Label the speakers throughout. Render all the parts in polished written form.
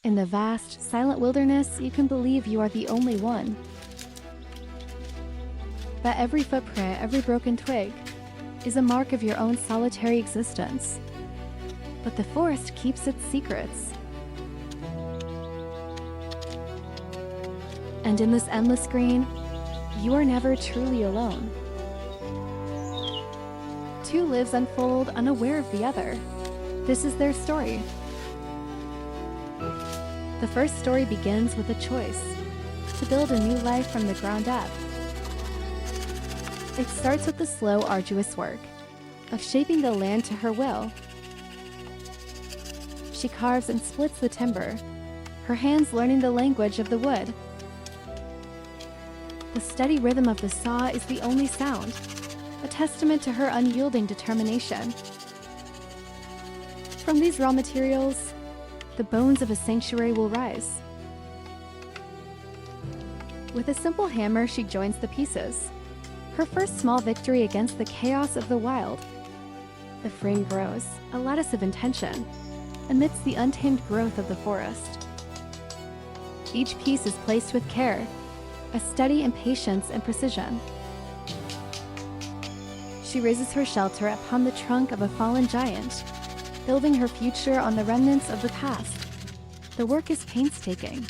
Speaker 1: In the vast, silent wilderness, you can believe you are the only one. That every footprint, every broken twig, is a mark of your own solitary existence. But the forest keeps its secrets. And in this endless green, you are never truly alone. Two lives unfold unaware of the other. This is their story. The first story begins with a choice to build a new life from the ground up. It starts with the slow, arduous work of shaping the land to her will. She carves and splits the timber, her hands learning the language of the wood. The steady rhythm of the saw is the only sound, a testament to her unyielding determination. From these raw materials, the bones of a sanctuary will rise. With a simple hammer, she joins the pieces, her first small victory against the chaos of the wild. The frame grows, a lattice of intention, amidst the untamed growth of the forest. Each piece is placed with care, a study in patience and precision. She raises her shelter upon the trunk of a fallen giant, building her future on the remnants of the past. The work is painstaking,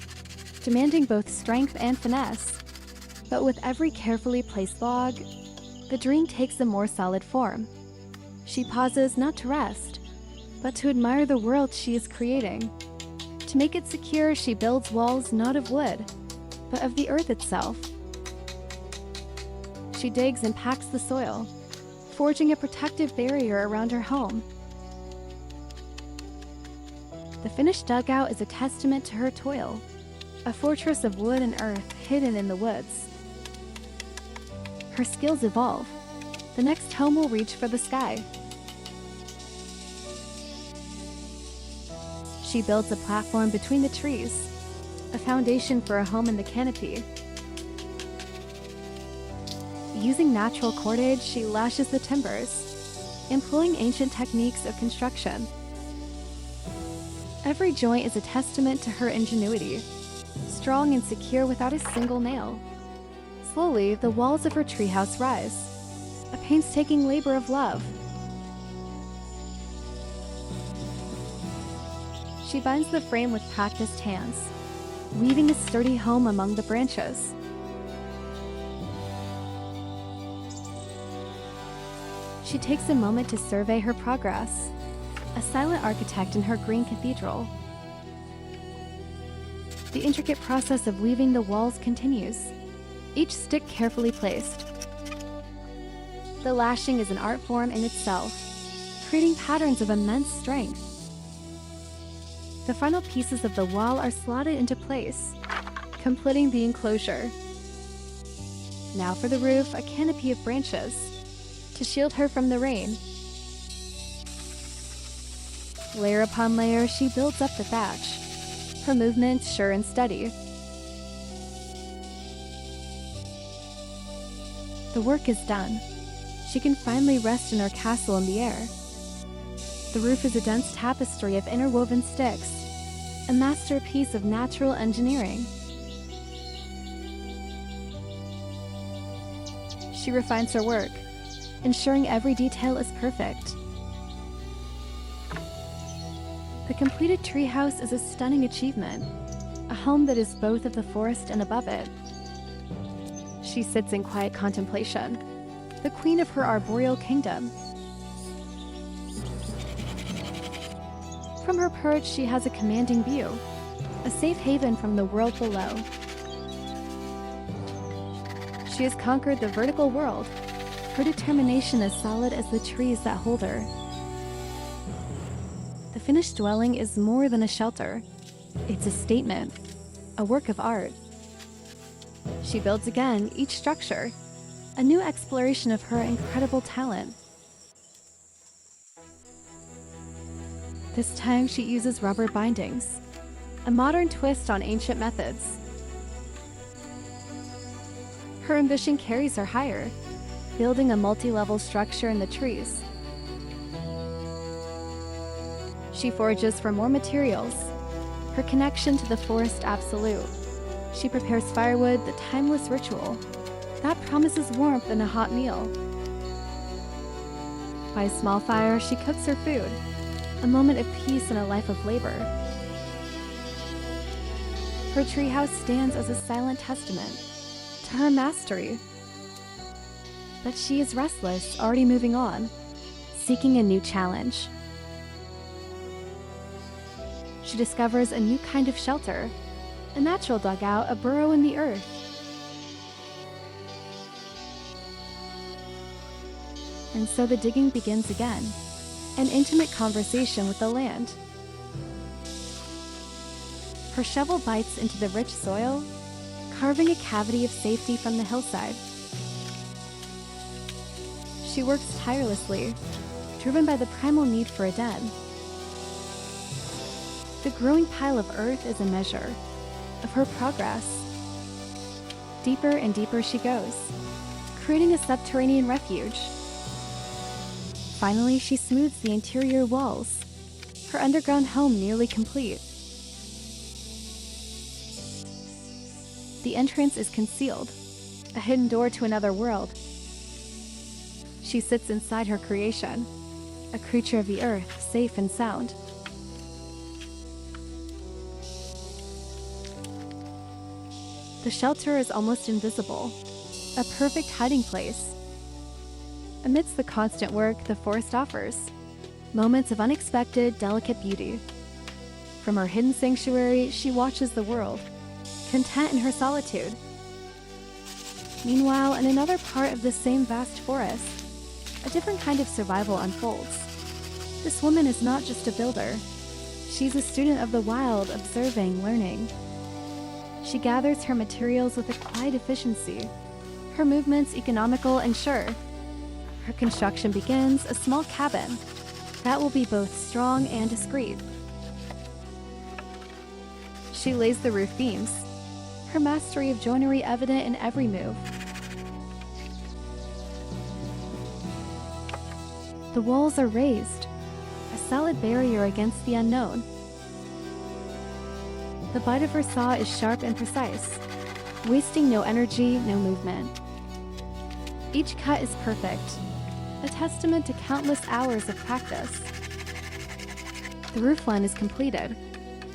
Speaker 1: demanding both strength and finesse, but with every carefully placed log, the dream takes a more solid form. She pauses not to rest, but to admire the world she is creating. To make it secure, she builds walls not of wood, but of the earth itself. She digs and packs the soil, forging a protective barrier around her home. The finished dugout is a testament to her toil, a fortress of wood and earth hidden in the woods. Her skills evolve. The next home will reach for the sky. She builds a platform between the trees, a foundation for a home in the canopy. Using natural cordage, she lashes the timbers, employing ancient techniques of construction. Every joint is a testament to her ingenuity, strong and secure without a single nail. Slowly, the walls of her treehouse rise, a painstaking labor of love. She binds the frame with practiced hands, weaving a sturdy home among the branches. She takes a moment to survey her progress, a silent architect in her green cathedral. The intricate process of weaving the walls continues, each stick carefully placed. The lashing is an art form in itself, creating patterns of immense strength. The final pieces of the wall are slotted into place, completing the enclosure. Now for the roof, a canopy of branches to shield her from the rain. Layer upon layer, she builds up the thatch, her movements sure and steady. The work is done. She can finally rest in her castle in the air. The roof is a dense tapestry of interwoven sticks, a masterpiece of natural engineering. She refines her work, ensuring every detail is perfect. The completed treehouse is a stunning achievement, a home that is both of the forest and above it. She sits in quiet contemplation, the queen of her arboreal kingdom. From her perch, she has a commanding view, a safe haven from the world below. She has conquered the vertical world, her determination as solid as the trees that hold her. The finished dwelling is more than a shelter. It's a statement, a work of art. She builds again, each structure, a new exploration of her incredible talent. This time she uses rubber bindings, a modern twist on ancient methods. Her ambition carries her higher, building a multi-level structure in the trees. She forages for more materials, her connection to the forest absolute. She prepares firewood, the timeless ritual that promises warmth in a hot meal. By a small fire, she cooks her food, a moment of peace in a life of labor. Her treehouse stands as a silent testament to her mastery. But she is restless, already moving on, seeking a new challenge. She discovers a new kind of shelter, a natural dugout, a burrow in the earth. And so the digging begins again, an intimate conversation with the land. Her shovel bites into the rich soil, carving a cavity of safety from the hillside. She works tirelessly, driven by the primal need for a den. The growing pile of earth is a measure of her progress. Deeper and deeper she goes, creating a subterranean refuge. Finally, she smooths the interior walls, her underground home nearly complete. The entrance is concealed, a hidden door to another world. She sits inside her creation, a creature of the earth, safe and sound. The shelter is almost invisible, a perfect hiding place. Amidst the constant work the forest offers, moments of unexpected, delicate beauty. From her hidden sanctuary, she watches the world, content in her solitude. Meanwhile, in another part of the same vast forest, a different kind of survival unfolds. This woman is not just a builder. She's a student of the wild, observing, learning. She gathers her materials with a quiet efficiency, her movements economical and sure. Her construction begins, a small cabin that will be both strong and discreet. She lays the roof beams, her mastery of joinery evident in every move. The walls are raised, a solid barrier against the unknown. The bite of her saw is sharp and precise, wasting no energy, no movement. Each cut is perfect, a testament to countless hours of practice. The roofline is completed,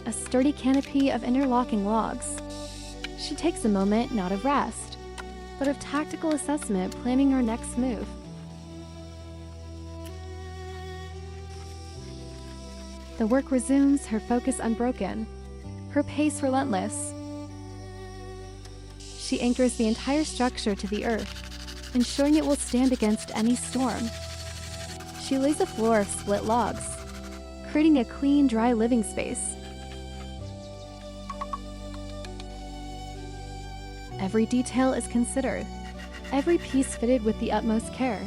Speaker 1: a sturdy canopy of interlocking logs. She takes a moment not of rest, but of tactical assessment, planning her next move. The work resumes, her focus unbroken, her pace relentless. She anchors the entire structure to the earth, ensuring it will stand against any storm. She lays a floor of split logs, creating a clean, dry living space. Every detail is considered, every piece fitted with the utmost care.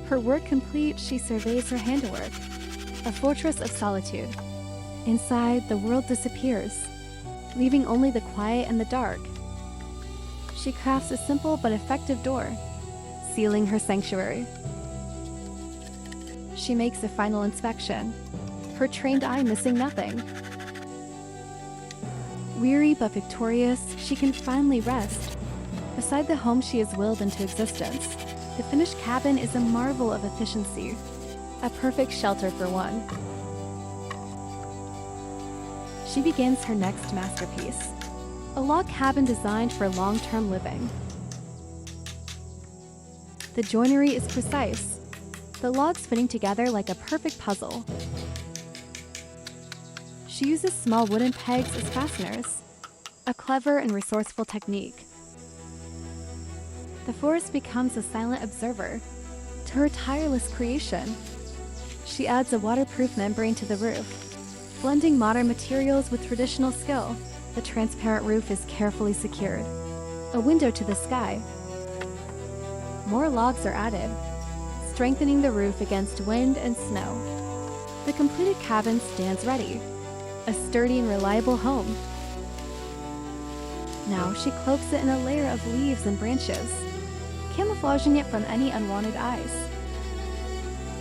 Speaker 1: Her work complete, she surveys her handiwork, a fortress of solitude. Inside, the world disappears, leaving only the quiet and the dark. She crafts a simple but effective door, sealing her sanctuary. She makes a final inspection, her trained eye missing nothing. Weary but victorious, she can finally rest beside the home she has willed into existence. The finished cabin is a marvel of efficiency, a perfect shelter for one. She begins her next masterpiece, a log cabin designed for long-term living. The joinery is precise, the logs fitting together like a perfect puzzle. She uses small wooden pegs as fasteners, a clever and resourceful technique. The forest becomes a silent observer to her tireless creation. She adds a waterproof membrane to the roof, blending modern materials with traditional skill. The transparent roof is carefully secured, a window to the sky. More logs are added, strengthening the roof against wind and snow. The completed cabin stands ready, a sturdy and reliable home. Now she cloaks it in a layer of leaves and branches, camouflaging it from any unwanted eyes.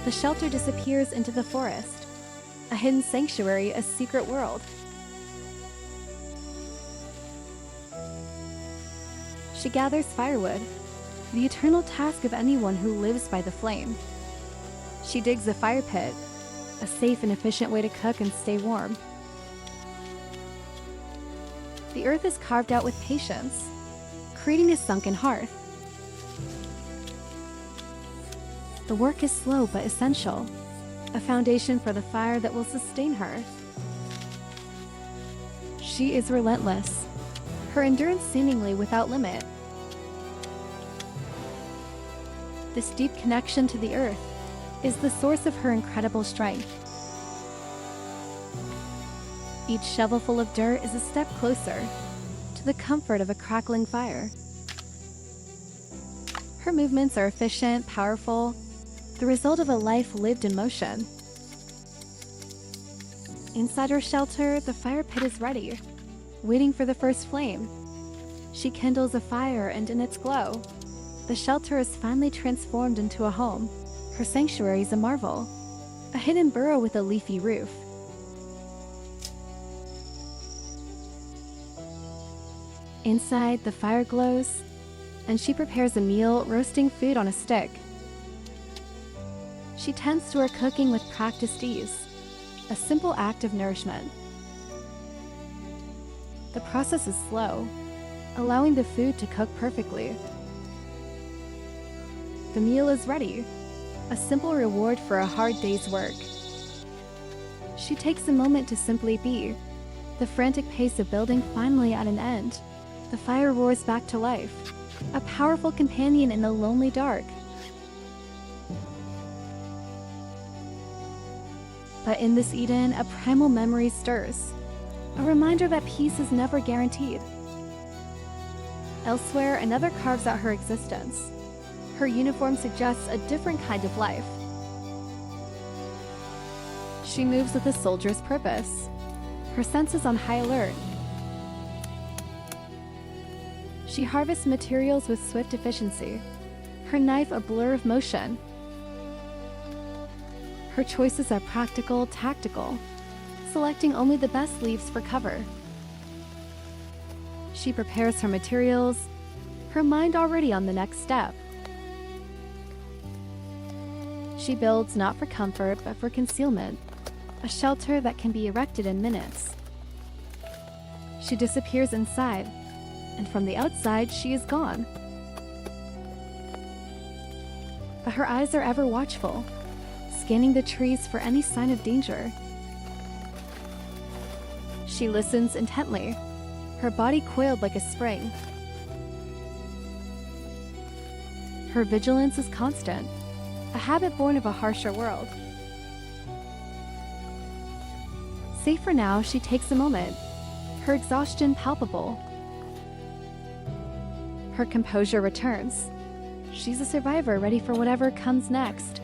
Speaker 1: The shelter disappears into the forest, a hidden sanctuary, a secret world. She gathers firewood, the eternal task of anyone who lives by the flame. She digs a fire pit, a safe and efficient way to cook and stay warm. The earth is carved out with patience, creating a sunken hearth. The work is slow but essential, a foundation for the fire that will sustain her. She is relentless, her endurance seemingly without limit. This deep connection to the earth is the source of her incredible strength. Each shovelful of dirt is a step closer to the comfort of a crackling fire. Her movements are efficient, powerful, the result of a life lived in motion. Inside her shelter, the fire pit is ready, waiting for the first flame. She kindles a fire, and in its glow, the shelter is finally transformed into a home. Her sanctuary is a marvel, a hidden burrow with a leafy roof. Inside, the fire glows, and she prepares a meal, roasting food on a stick. She tends to her cooking with practiced ease, a simple act of nourishment. The process is slow, allowing the food to cook perfectly. The meal is ready, a simple reward for a hard day's work. She takes a moment to simply be, the frantic pace of building finally at an end. The fire roars back to life, a powerful companion in the lonely dark. But in this Eden, a primal memory stirs, a reminder that peace is never guaranteed. Elsewhere, another carves out her existence. Her uniform suggests a different kind of life. She moves with a soldier's purpose, her senses on high alert. She harvests materials with swift efficiency, her knife a blur of motion. Her choices are practical, tactical, selecting only the best leaves for cover. She prepares her materials, her mind already on the next step. She builds not for comfort, but for concealment, a shelter that can be erected in minutes. She disappears inside, and from the outside, she is gone. But her eyes are ever watchful, scanning the trees for any sign of danger. She listens intently, her body coiled like a spring. Her vigilance is constant, a habit born of a harsher world. Safe for now, she takes a moment, her exhaustion palpable. Her composure returns. She's a survivor ready for whatever comes next.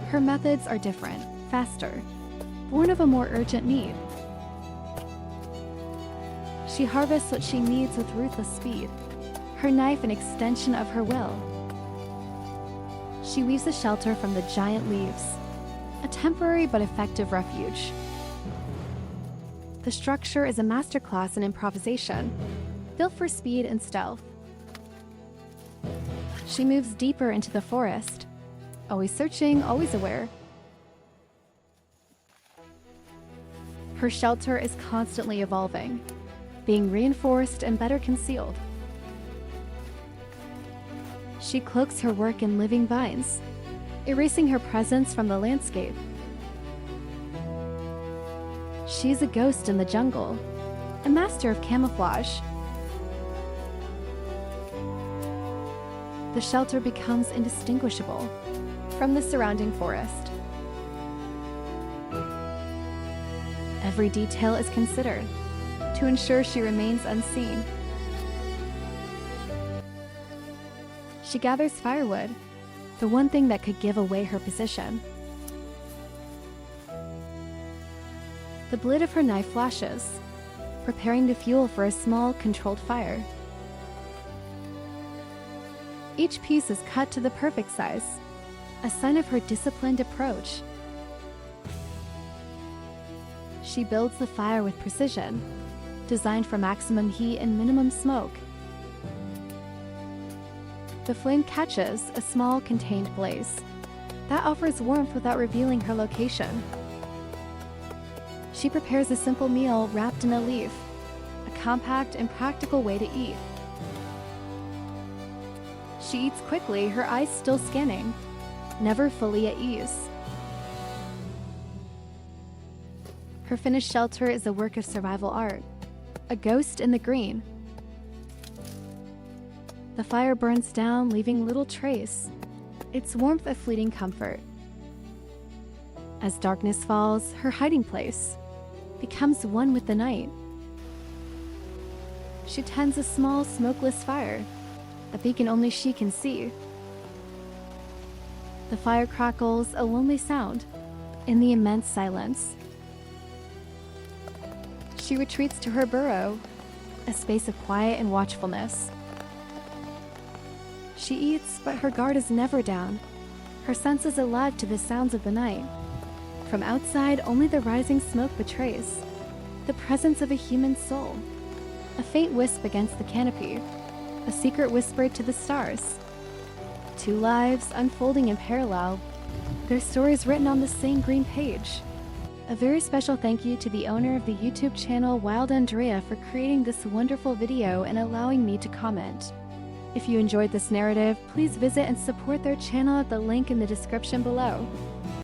Speaker 1: Her methods are different, faster, born of a more urgent need. She harvests what she needs with ruthless speed, her knife an extension of her will. She weaves a shelter from the giant leaves, a temporary but effective refuge. The structure is a masterclass in improvisation, built for speed and stealth. She moves deeper into the forest, always searching, always aware. Her shelter is constantly evolving, being reinforced and better concealed. She cloaks her work in living vines, erasing her presence from the landscape. She's a ghost in the jungle, a master of camouflage. The shelter becomes indistinguishable from the surrounding forest. Every detail is considered to ensure she remains unseen. She gathers firewood, the one thing that could give away her position. The blade of her knife flashes, preparing the fuel for a small, controlled fire. Each piece is cut to the perfect size, a sign of her disciplined approach. She builds the fire with precision, designed for maximum heat and minimum smoke. The flame catches a small contained blaze that offers warmth without revealing her location. She prepares a simple meal wrapped in a leaf, a compact and practical way to eat. She eats quickly, her eyes still scanning, never fully at ease. Her finished shelter is a work of survival art, a ghost in the green. The fire burns down, leaving little trace, its warmth a fleeting comfort. As darkness falls, her hiding place becomes one with the night. She tends a small, smokeless fire, a beacon only she can see. The fire crackles, a lonely sound, in the immense silence. She retreats to her burrow, a space of quiet and watchfulness. She eats, but her guard is never down, her senses alive to the sounds of the night. From outside, only the rising smoke betrays the presence of a human soul. A faint wisp against the canopy, a secret whispered to the stars. Two lives unfolding in parallel, their stories written on the same green page. A very special thank you to the owner of the YouTube channel Wild Andrea for creating this wonderful video and allowing me to comment. If you enjoyed this narrative, please visit and support their channel at the link in the description below.